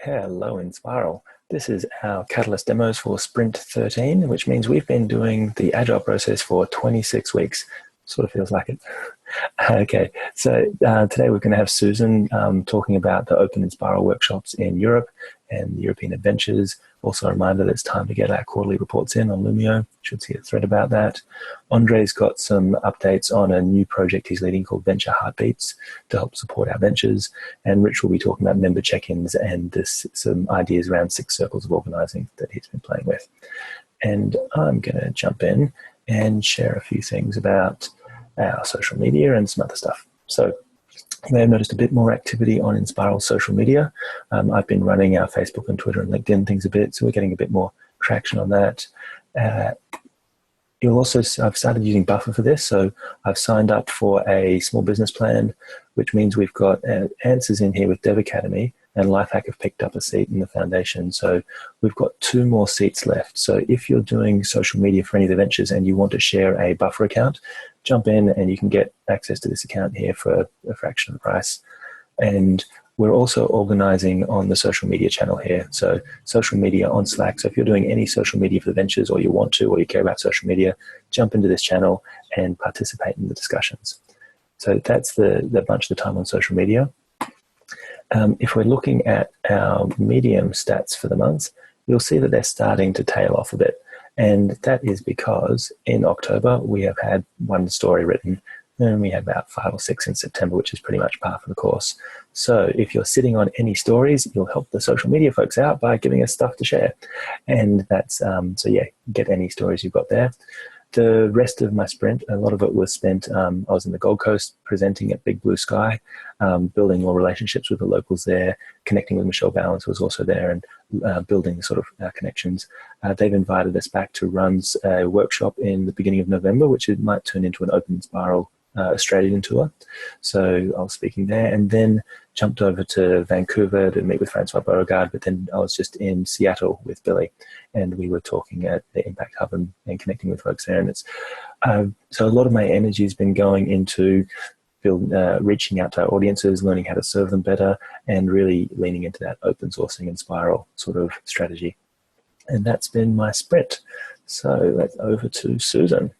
Hello in Spiral. This is our Catalyst demos for Sprint 13, which means we've been doing the Agile process for 26 weeks. Sort of feels like it. Okay, so today we're going to have Susan talking about the Open and Spiral workshops in Europe and the European adventures. Also a reminder that it's time to get our quarterly reports in on Loomio. Should see a thread about that. Andre's got some updates on a new project he's leading called Venture Heartbeats to help support our ventures. And Rich will be talking about member check-ins and some ideas around 6 circles of organizing that he's been playing with. And I'm going to jump in and share a few things about our social media and some other stuff. So you may have noticed a bit more activity on Inspiral social media. I've been running our Facebook and Twitter and LinkedIn things a bit, so we're getting a bit more traction on that. I've started using Buffer for this, so I've signed up for a small business plan, which means we've got answers in here with Dev Academy, and Lifehack have picked up a seat in the foundation. So we've got 2 more seats left. So if you're doing social media for any of the ventures and you want to share a Buffer account, jump in and you can get access to this account here for a fraction of the price. And we're also organizing on the social media channel here. So social media on Slack. So if you're doing any social media for the ventures, or you want to, or you care about social media, jump into this channel and participate in the discussions. So that's the bunch of the time on social media. If we're looking at our Medium stats for the month, you'll see that they're starting to tail off a bit. And that is because in October, we have had 1 story written, and we had about 5 or 6 in September, which is pretty much par for the course. So if you're sitting on any stories, you'll help the social media folks out by giving us stuff to share. And that's, so yeah, get any stories you've got there. The rest of my sprint, a lot of it was spent, I was in the Gold Coast presenting at Big Blue Sky, building more relationships with the locals there, connecting with Michelle Balance, who was also there, and building sort of connections. They've invited us back to run a workshop in the beginning of November, which it might turn into an Open Spiral Australian tour. So I was speaking there, and then jumped over to Vancouver to meet with Francois Beauregard, but then I was just in Seattle with Billy, and we were talking at the Impact Hub and connecting with folks there. And it's so a lot of my energy has been going into reaching out to our audiences, learning how to serve them better, and really leaning into that open sourcing and Spiral sort of strategy. And that's been my sprint. So that's over to Susan.